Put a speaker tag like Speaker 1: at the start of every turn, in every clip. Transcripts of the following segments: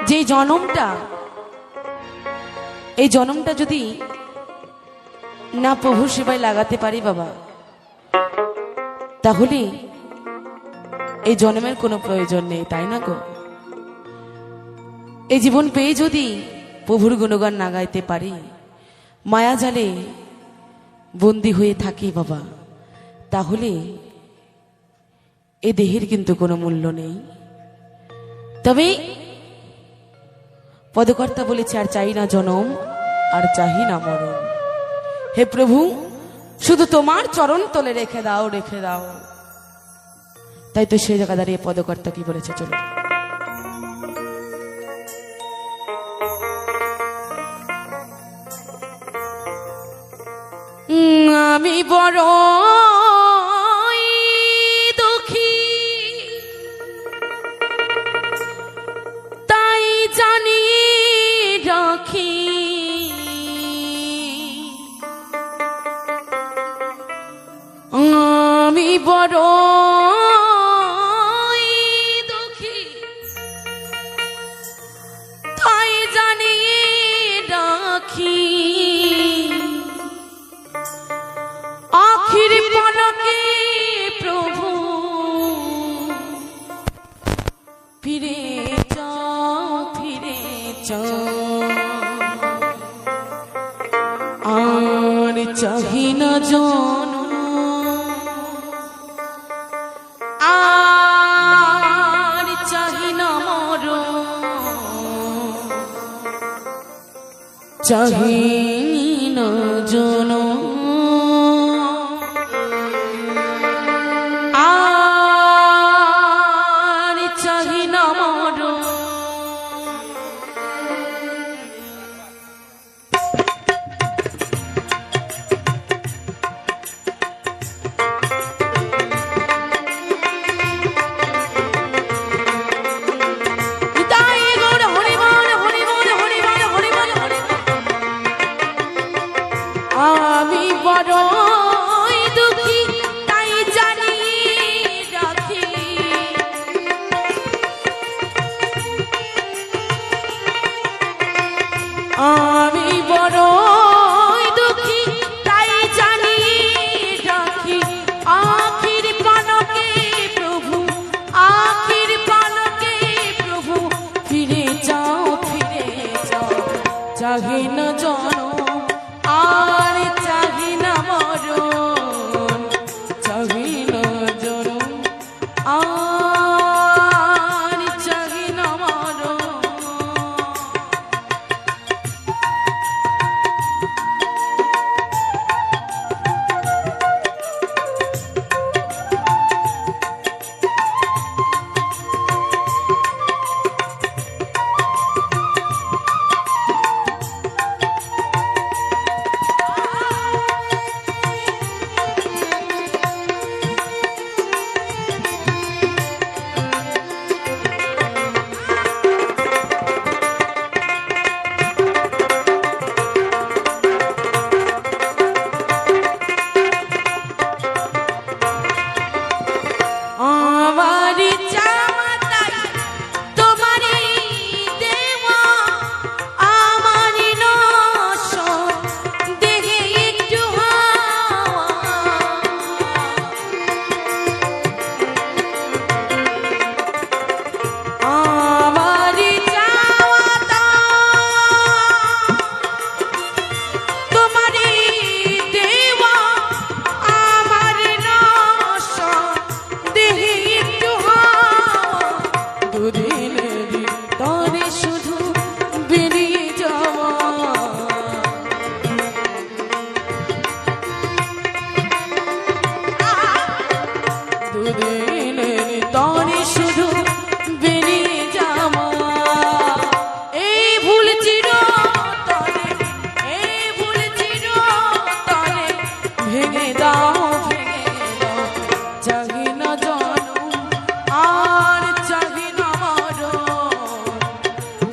Speaker 1: যে জন্মটা, এই জন্মটা যদি না প্রভু সেবায় লাগাতে পারি বাবা, তাহলে এই জন্মের কোনো প্রয়োজন নেই, তাই না গো? এই জীবন পেয়ে যদি প্রভুর গুণগান না গাইতে পারি, মায়া জালে বন্দী হয়ে থাকি বাবা, তাহলে এ দেহের কিন্তু কোনো মূল্য নেই। তবে পদকর্তা বলেছে, আর চাই না জনম, আর চাহি না মরণ। হে প্রভু, শুধু তোমার চরণ তলে রেখে দাও, রেখে দাও। তাই তো সেই জায়গা দাঁড়িয়ে পদকর্তা কি বলেছে, চলো। আমি বড় দুঃখী, তাই জানি রাখি, আমি বড় দুঃখী, তাই জানি রাখি, আখির পলকে প্রভু ফিরে যাও, ফিরে যাও, আর চাহি না জনম, আর চাহি না মরণ, চাহি না জনম, আমি বড় দুঃখী, তাই জানি রাখি, আমি বড় দুঃখী, তাই জানি রাখি, আখির পলকে প্রভু, আখির পলকে প্রভু ফিরে যাও, ফিরে যাও, চাহি না জনম, আর চাহি না মরণ, চাহি না জনম, আর চাহি না মরণ।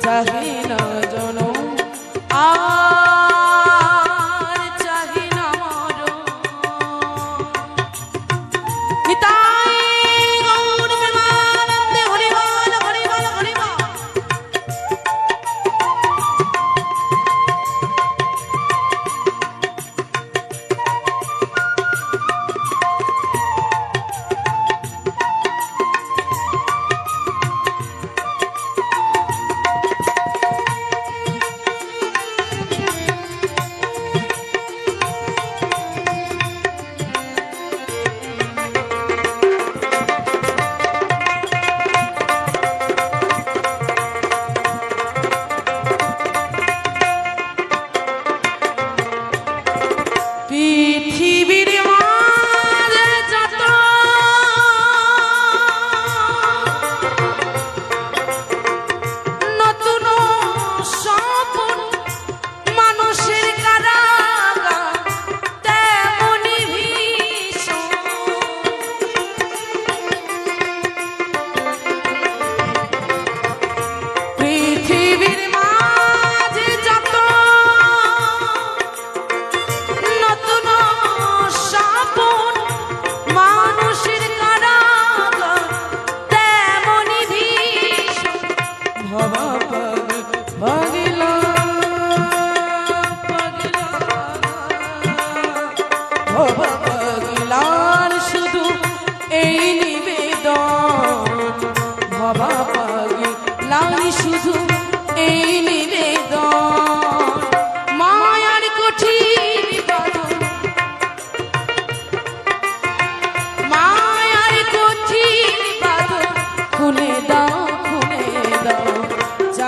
Speaker 1: চাহি না জনম আর চাহি না মরণ। নিতাই গৌর প্রেমানন্দে হরি বল হরি বল হরি বল।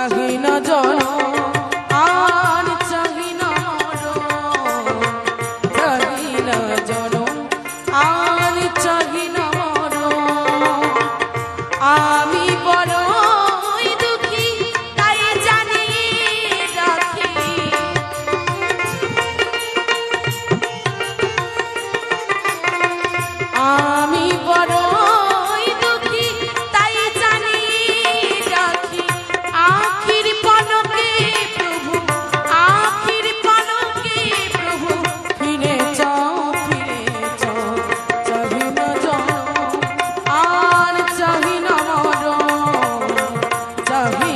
Speaker 1: চাহি না জন আর চাহি না মরণ, চাহি না জন আর চাহি না মরণ। আমি বড়ই দুঃখী তাই জানি রাখি, আমি বড়ই দুঃখী তাই জানি রাখি। আখির পলকে প্রভু, আখির পলকে প্রভু ফিরে যাও, ফিরে যাও। চাহি না জনম আর চাহি না মরণ, চাহি